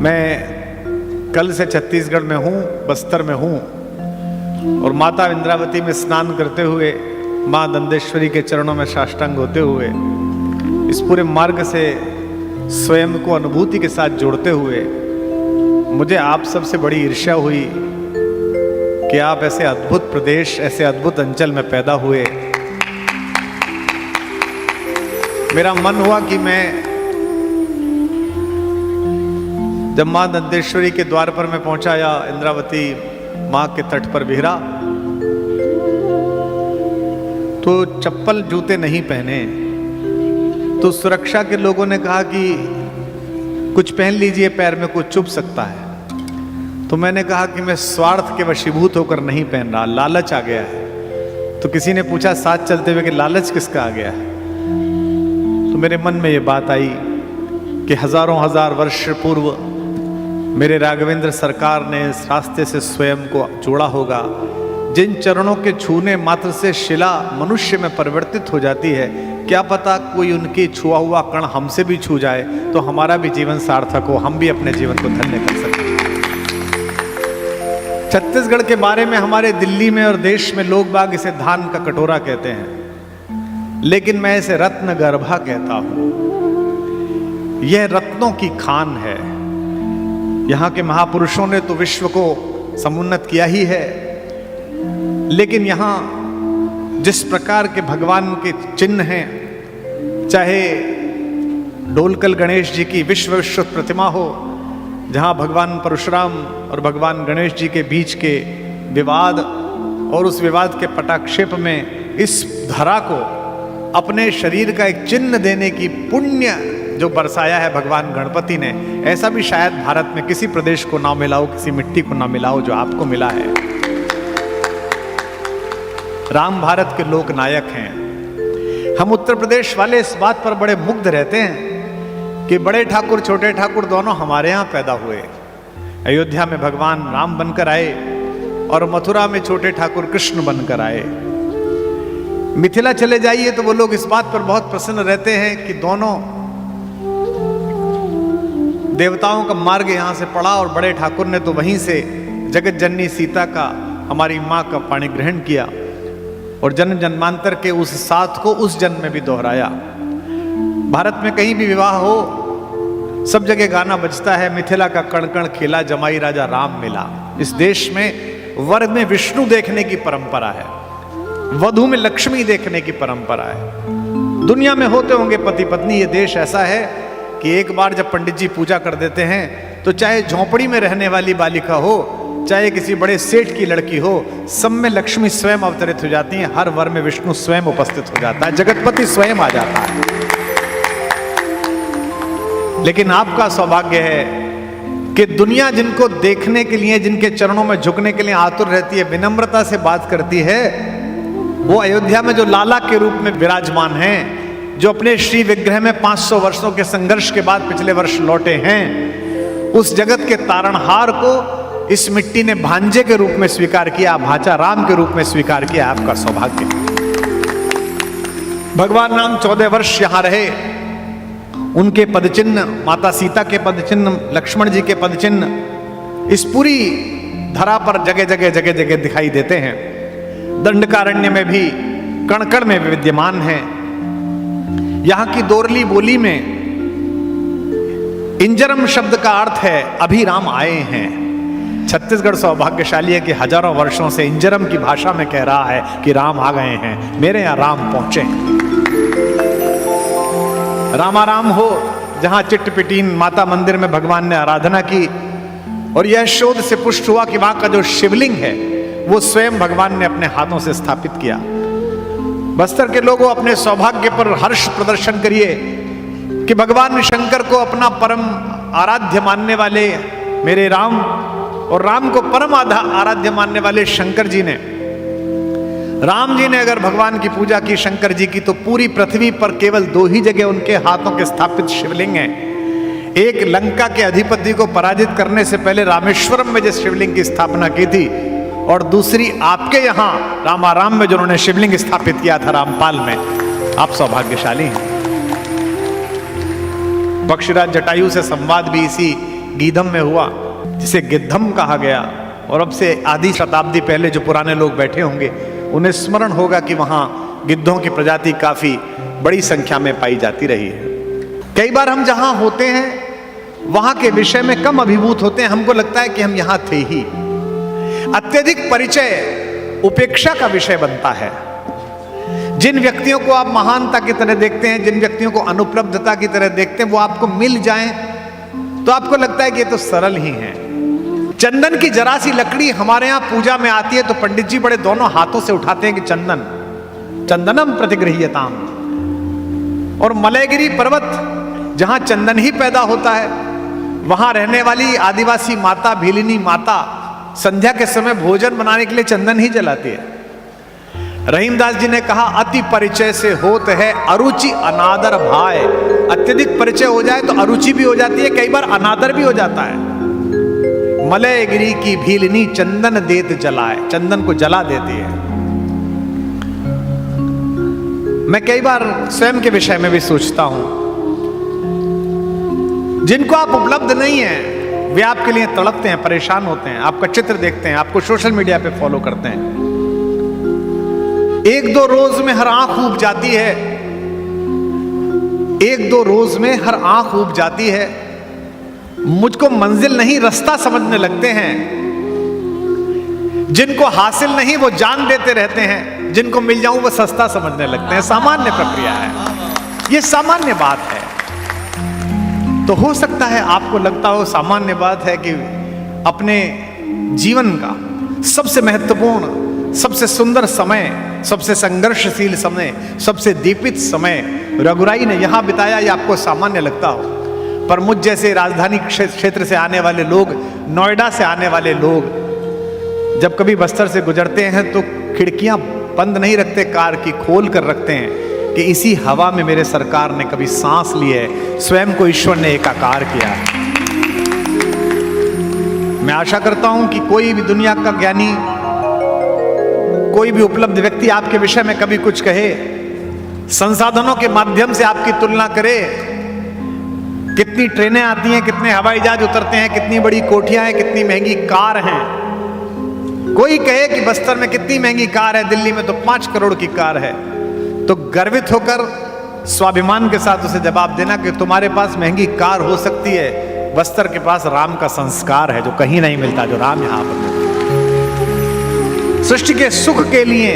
मैं कल से छत्तीसगढ़ में हूँ, बस्तर में हूँ, और माता इंद्रावती में स्नान करते हुए, माँ दंडेश्वरी के चरणों में साष्टांग होते हुए, इस पूरे मार्ग से स्वयं को अनुभूति के साथ जोड़ते हुए मुझे आप सबसे बड़ी ईर्ष्या हुई कि आप ऐसे अद्भुत प्रदेश, ऐसे अद्भुत अंचल में पैदा हुए। मेरा मन हुआ कि मैं जब माँ दंडेश्वरी के द्वार पर मैं पहुंचा या इंद्रावती माँ के तट पर बिहरा, तो चप्पल जूते नहीं पहने, तो सुरक्षा के लोगों ने कहा कि कुछ पहन लीजिए, पैर में कुछ चुभ सकता है। तो मैंने कहा कि मैं स्वार्थ के वशीभूत होकर नहीं पहन रहा, लालच आ गया है। तो किसी ने पूछा साथ चलते हुए कि लालच किसका आ गया है? तो मेरे मन में ये बात आई कि हजारों हजार वर्ष पूर्व मेरे राघवेंद्र सरकार ने इस रास्ते से स्वयं को जोड़ा होगा, जिन चरणों के छूने मात्र से शिला मनुष्य में परिवर्तित हो जाती है। क्या पता कोई उनकी छुआ हुआ कण हमसे भी छू जाए तो हमारा भी जीवन सार्थक हो, हम भी अपने जीवन को धन्य कर सकें। छत्तीसगढ़ के बारे में हमारे दिल्ली में और देश में लोग बाग इसे धान का कटोरा कहते हैं, लेकिन मैं इसे रत्न गर्भा कहता हूं। यह रत्नों की खान है। यहाँ के महापुरुषों ने तो विश्व को समुन्नत किया ही है, लेकिन यहाँ जिस प्रकार के भगवान के चिन्ह हैं, चाहे डोलकल गणेश जी की विश्व विश्रुत प्रतिमा हो, जहाँ भगवान परशुराम और भगवान गणेश जी के बीच के विवाद और उस विवाद के पटाक्षेप में इस धरा को अपने शरीर का एक चिन्ह देने की पुण्य जो बरसाया है भगवान गणपति ने, ऐसा भी शायद भारत में किसी प्रदेश को ना मिला हो, किसी मिट्टी को ना मिला हो जो आपको मिला है। राम भारत के लोक नायक हैं। हम उत्तर प्रदेश वाले इस बात पर बड़े मुग्ध रहते हैं कि बड़े ठाकुर छोटे ठाकुर दोनों हमारे यहाँ पैदा हुए। अयोध्या में भगवान राम बनकर आए और मथुरा में छोटे ठाकुर कृष्ण बनकर आए। मिथिला चले जाइए तो वो लोग इस बात पर बहुत प्रसन्न रहते हैं कि दोनों देवताओं का मार्ग यहाँ से पड़ा और बड़े ठाकुर ने तो वहीं से जगत जननी सीता का, हमारी माँ का पाणी ग्रहण किया और जन्म जन्मांतर के उस साथ को उस जन्म में भी दोहराया। भारत में कहीं भी विवाह हो, सब जगह गाना बजता है, मिथिला का कण कण खेला, जमाई राजा राम मिला। इस देश में वर में विष्णु देखने की परंपरा है, वधु में लक्ष्मी देखने की परंपरा है। दुनिया में होते होंगे पति पत्नी। ये देश ऐसा है कि एक बार जब पंडित जी पूजा कर देते हैं तो चाहे झोंपड़ी में रहने वाली बालिका हो, चाहे किसी बड़े सेठ की लड़की हो, सब में लक्ष्मी स्वयं अवतरित हो जाती हैं। हर वर में विष्णु स्वयं उपस्थित हो जाता है, जगतपति स्वयं आ जाता है। लेकिन आपका सौभाग्य है कि दुनिया जिनको देखने के लिए, जिनके चरणों में झुकने के लिए आतुर रहती है, विनम्रता से बात करती है, वो अयोध्या में जो लाला के रूप में विराजमान हैं, जो अपने श्री विग्रह में 500 वर्षों के संघर्ष के बाद पिछले वर्ष लौटे हैं, उस जगत के तारणहार को इस मिट्टी ने भांजे के रूप में स्वीकार किया, भाचा राम के रूप में स्वीकार किया। आपका सौभाग्य। भगवान राम 14 वर्ष यहां रहे। उनके पदचिन्ह, माता सीता के पदचिन्ह, लक्ष्मण जी के पदचिन्ह इस पूरी धरा पर जगह जगह जगह जगह दिखाई देते हैं। दंडकारण्य में भी, कण-कण में भी विद्यमान है। यहाँ की दोरली बोली में इंजरम शब्द का अर्थ है अभी राम आए हैं। छत्तीसगढ़ सौभाग्यशाली है कि हजारों वर्षों से इंजरम की भाषा में कह रहा है कि राम आ गए हैं, मेरे यहाँ राम पहुंचे। रामाराम हो, जहां चिट्टपिटीन माता मंदिर में भगवान ने आराधना की और यह शोध से पुष्ट हुआ कि वहां का जो शिवलिंग है वो स्वयं भगवान ने अपने हाथों से स्थापित किया। बस्तर के लोगों, अपने सौभाग्य पर हर्ष प्रदर्शन करिए कि भगवान शंकर को अपना परम आराध्य मानने वाले मेरे राम और राम को परम आराध्य मानने वाले शंकर जी ने, राम जी ने अगर भगवान की पूजा की, शंकर जी की, तो पूरी पृथ्वी पर केवल 2 ही जगह उनके हाथों के स्थापित शिवलिंग हैं। एक लंका के अधिपति को पराजित करने से पहले रामेश्वरम में जिस शिवलिंग की स्थापना की थी, और दूसरी आपके यहाँ रामाराम में जिन्होंने शिवलिंग स्थापित किया था रामपाल में। आप सौभाग्यशाली हैं। पक्षीराज जटायु से संवाद भी इसी गीधम में हुआ, जिसे गिद्धम कहा गया। और अब से आधी शताब्दी पहले जो पुराने लोग बैठे होंगे उन्हें स्मरण होगा कि वहाँ गिद्धों की प्रजाति काफ़ी बड़ी संख्या में पाई जाती रही है। कई बार हम जहाँ होते हैं वहाँ के विषय में कम अभिभूत होते हैं, हमको लगता है कि हम यहाँ थे ही। अत्यधिक परिचय उपेक्षा का विषय बनता है। जिन व्यक्तियों को आप महानता की तरह देखते हैं, जिन व्यक्तियों को अनुपलब्धता की तरह देखते हैं, वो आपको मिल जाएं तो आपको लगता है कि ये तो सरल ही हैं। चंदन की जरा सी लकड़ी हमारे यहां पूजा में आती है तो पंडित जी बड़े दोनों हाथों से उठाते हैं कि चंदन, चंदनम प्रतिगृह्यताम। और मलयगिरी पर्वत जहां चंदन ही पैदा होता है, वहां रहने वाली आदिवासी माता भीलिनी माता संध्या के समय भोजन बनाने के लिए चंदन ही जलाती है। रहीमदास जी ने कहा, अति परिचय से होत है अरुचि अनादर भाय। अत्यधिक परिचय हो जाए तो अरुचि भी हो जाती है, कई बार अनादर भी हो जाता है। मलयगिरी की भीलिनी चंदन देत जलाए, चंदन को जला देती है। मैं कई बार स्वयं के विषय में भी सोचता हूं, जिनको आप उपलब्ध नहीं है वे आपके लिए तड़पते हैं, परेशान होते हैं, आपका चित्र देखते हैं, आपको सोशल मीडिया पे फॉलो करते हैं। एक दो रोज में हर आंख ऊब जाती है, एक दो रोज में हर आंख ऊब जाती है। मुझको मंजिल नहीं रास्ता समझने लगते हैं। जिनको हासिल नहीं वो जान देते रहते हैं, जिनको मिल जाऊं वो सस्ता समझने लगते हैं। सामान्य प्रक्रिया है, ये सामान्य बात है। तो हो सकता है आपको लगता हो सामान्य बात है कि अपने जीवन का सबसे महत्वपूर्ण, सबसे सुंदर समय, सबसे संघर्षशील समय, सबसे दीपित समय रघुराई ने यहां बिताया, ये आपको सामान्य लगता हो। पर मुझ जैसे राजधानी क्षेत्र से आने वाले लोग, नोएडा से आने वाले लोग जब कभी बस्तर से गुजरते हैं तो खिड़कियां बंद नहीं रखते कार की, खोल कर रखते हैं कि इसी हवा में मेरे सरकार ने कभी सांस ली है, स्वयं को ईश्वर ने एकाकार किया है। मैं आशा करता हूं कि कोई भी दुनिया का ज्ञानी, कोई भी उपलब्ध व्यक्ति आपके विषय में कभी कुछ कहे, संसाधनों के माध्यम से आपकी तुलना करे, कितनी ट्रेनें आती हैं, कितने हवाई जहाज उतरते हैं, कितनी बड़ी कोठियां हैं, कितनी महंगी कार हैं। कोई कहे कि बस्तर में कितनी महंगी कार है, दिल्ली में तो 5 करोड़ की कार है, तो गर्वित होकर स्वाभिमान के साथ उसे जवाब देना कि तुम्हारे पास महंगी कार हो सकती है, बस्तर के पास राम का संस्कार है जो कहीं नहीं मिलता, जो राम यहां पर मिलता। सृष्टि के सुख के लिए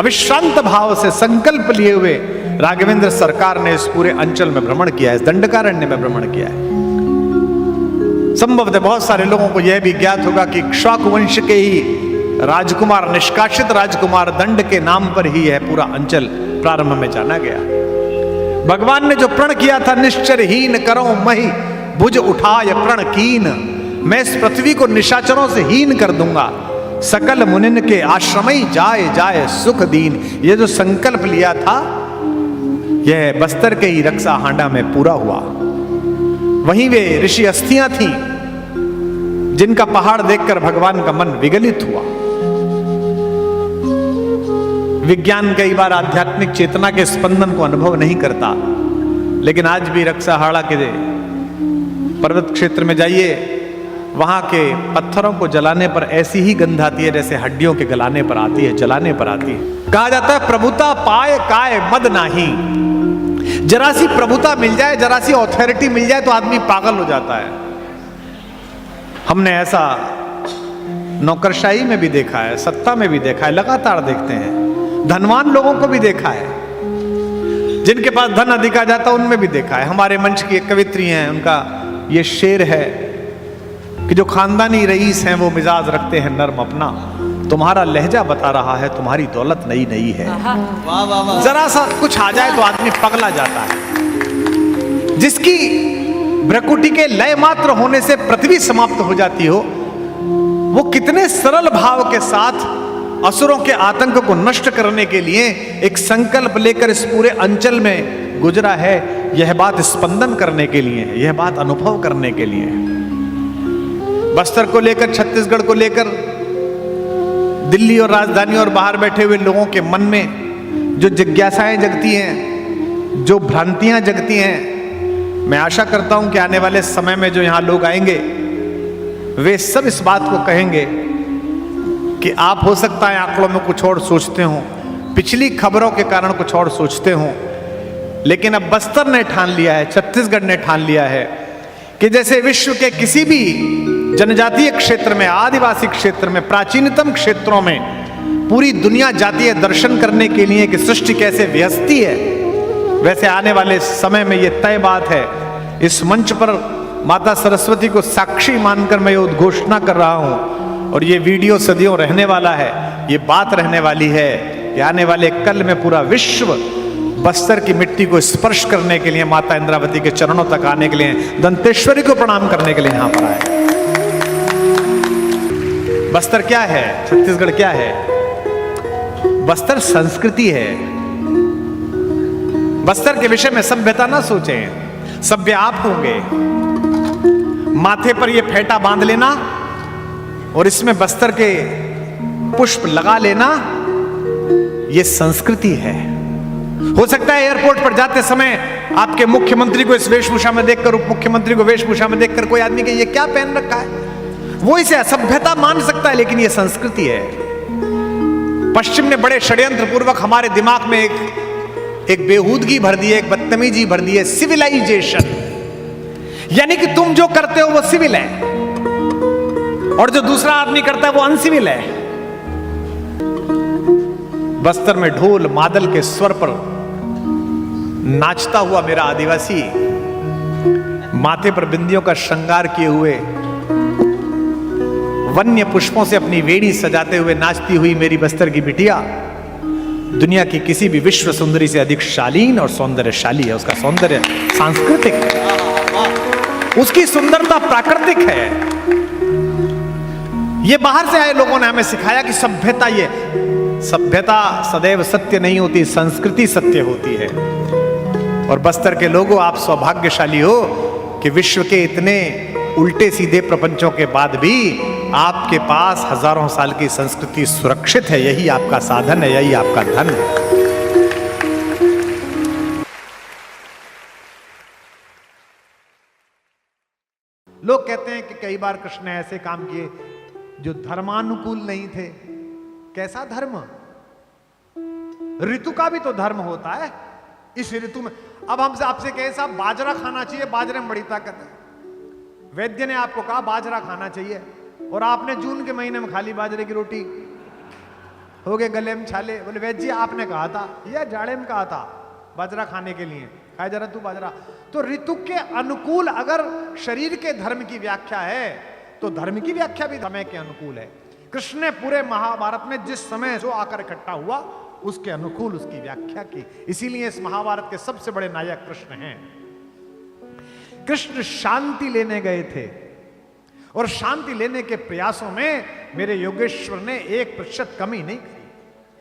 अविश्रांत भाव से संकल्प लिए हुए राघवेंद्र सरकार ने इस पूरे अंचल में भ्रमण किया है, इस दंडकारण्य में भ्रमण किया है। संभवतः बहुत सारे लोगों को यह भी ज्ञात होगा कि इक्ष्वाकु वंश के ही राजकुमार, निष्कासित राजकुमार दंड के नाम पर ही यह पूरा अंचल प्रारंभ में जाना गया। भगवान ने जो प्रण किया था, निश्चरहीन करो मही भुज उठाय प्रण कीन, मैं इस पृथ्वी को निशाचरों से हीन कर दूंगा, सकल मुनिन के आश्रमई जाए जाए सुख दीन। ये जो संकल्प लिया था यह बस्तर के ही रक्षा हांडा में पूरा हुआ। वहीं वे ऋषि अस्थियां थीं जिनका पहाड़ देखकर भगवान का मन विगलित हुआ। विज्ञान कई बार आध्यात्मिक चेतना के स्पंदन को अनुभव नहीं करता, लेकिन आज भी रक्षाहाड़ा के पर्वत क्षेत्र में जाइए, वहां के पत्थरों को जलाने पर ऐसी ही गंध आती है जैसे हड्डियों के गलाने पर आती है, जलाने पर आती है। कहा जाता है प्रभुता पाए काय मद नाही। जरा सी प्रभुता मिल जाए, जरा सी ऑथोरिटी मिल जाए तो आदमी पागल हो जाता है। हमने ऐसा नौकरशाही में भी देखा है, सत्ता में भी देखा है, लगातार देखते हैं। धनवान लोगों को भी देखा है, जिनके पास धन अधिक आ जाता उनमें भी देखा है। हमारे मंच की एक कवित्री हैं, उनका ये शेर है कि जो खानदानी रईस हैं वो मिजाज रखते हैं नर्म अपना, तुम्हारा लहजा बता रहा है तुम्हारी दौलत नई नई है। जरा सा कुछ आ जाए तो आदमी पगला जाता है। जिसकी भ्रकुटी के लय मात्र होने से पृथ्वी समाप्त हो जाती हो, वो कितने सरल भाव के साथ असुरों के आतंक को नष्ट करने के लिए एक संकल्प लेकर इस पूरे अंचल में गुजरा है। यह बात स्पंदन करने के लिए है, यह बात अनुभव करने के लिए है। बस्तर को लेकर, छत्तीसगढ़ को लेकर दिल्ली और राजधानी और बाहर बैठे हुए लोगों के मन में जो जिज्ञासाएं जगती हैं, जो भ्रांतियां जगती हैं, मैं आशा करता हूं कि आने वाले समय में जो यहां लोग आएंगे वे सब इस बात को कहेंगे कि आप हो सकता है आंकड़ों में कुछ और सोचते हो, पिछली खबरों के कारण कुछ और सोचते हो, लेकिन अब बस्तर ने ठान लिया है, छत्तीसगढ़ ने ठान लिया है कि जैसे विश्व के किसी भी जनजातीय क्षेत्र में, आदिवासी क्षेत्र में, प्राचीनतम क्षेत्रों में पूरी दुनिया जाती है दर्शन करने के लिए कि सृष्टि कैसे व्यस्ती है, वैसे आने वाले समय में यह तय बात है। इस मंच पर माता सरस्वती को साक्षी मानकर मैं ये उद्घोषणा कर रहा हूं और ये वीडियो सदियों रहने वाला है, ये बात रहने वाली है कि आने वाले कल में पूरा विश्व बस्तर की मिट्टी को स्पर्श करने के लिए, माता इंद्रावती के चरणों तक आने के लिए, दंतेश्वरी को प्रणाम करने के लिए यहां पर आए। बस्तर क्या है? छत्तीसगढ़ क्या है? बस्तर संस्कृति है। बस्तर के विषय में सभ्यता ना सोचें, सभ्य आप होंगे। माथे पर यह फेटा बांध लेना और इसमें बस्तर के पुष्प लगा लेना, यह संस्कृति है। हो सकता है एयरपोर्ट पर जाते समय आपके मुख्यमंत्री को इस वेशभूषा में देखकर, उप मुख्यमंत्री को वेशभूषा में देखकर कोई आदमी कहे ये क्या पहन रखा है, वो इसे असभ्यता मान सकता है, लेकिन यह संस्कृति है। पश्चिम ने बड़े षड्यंत्र पूर्वक हमारे दिमाग में एक बेहूदगी भर दी है, एक बदतमीजी भर दी है, सिविलाइजेशन, यानी कि तुम जो करते हो वो सिविल है और जो दूसरा आदमी करता है वो अनसिविल है। बस्तर में ढोल मादल के स्वर पर नाचता हुआ मेरा आदिवासी, माथे पर बिंदियों का श्रृंगार किए हुए, वन्य पुष्पों से अपनी वेणी सजाते हुए नाचती हुई मेरी बस्तर की बिटिया दुनिया की किसी भी विश्व सुंदरी से अधिक शालीन और सौंदर्यशाली है। उसका सौंदर्य सांस्कृतिक है, उसकी सुंदरता प्राकृतिक है। यह बाहर से आए लोगों ने हमें सिखाया कि सभ्यता, ये सभ्यता सदैव सत्य नहीं होती, संस्कृति सत्य होती है। और बस्तर के लोगों, आप सौभाग्यशाली हो कि विश्व के इतने उल्टे सीधे प्रपंचों के बाद भी आपके पास हजारों साल की संस्कृति सुरक्षित है। यही आपका साधन है, यही आपका धन है। लोग कहते हैं कि कई बार कृष्ण ने ऐसे काम किए जो धर्मानुकूल नहीं थे। कैसा धर्म? ऋतु का भी तो धर्म होता है। इस ऋतु में अब हमसे आपसे कहे साहब बाजरा खाना चाहिए, बाजरे में बड़ी ताकत है, वैद्य ने आपको कहा बाजरा खाना चाहिए और आपने जून के महीने में खा ली बाजरे की रोटी, हो गए गले में छाले। बोले वैद्य जी आपने कहा था, या जाड़े में कहा था बाजरा खाने के लिए, खाए जरा तू बाजरा। तो ऋतु के अनुकूल अगर शरीर के धर्म की व्याख्या है तो धर्म की व्याख्या भी समय के अनुकूल है। कृष्ण ने पूरे महाभारत में जिस समय जो आकर इकट्ठा हुआ उसके अनुकूल उसकी व्याख्या की। इसीलिए इस महाभारत के सबसे बड़े नायक कृष्ण हैं। कृष्ण शांति लेने गए थे और शांति लेने के प्रयासों में मेरे योगेश्वर ने 1% कमी नहीं की।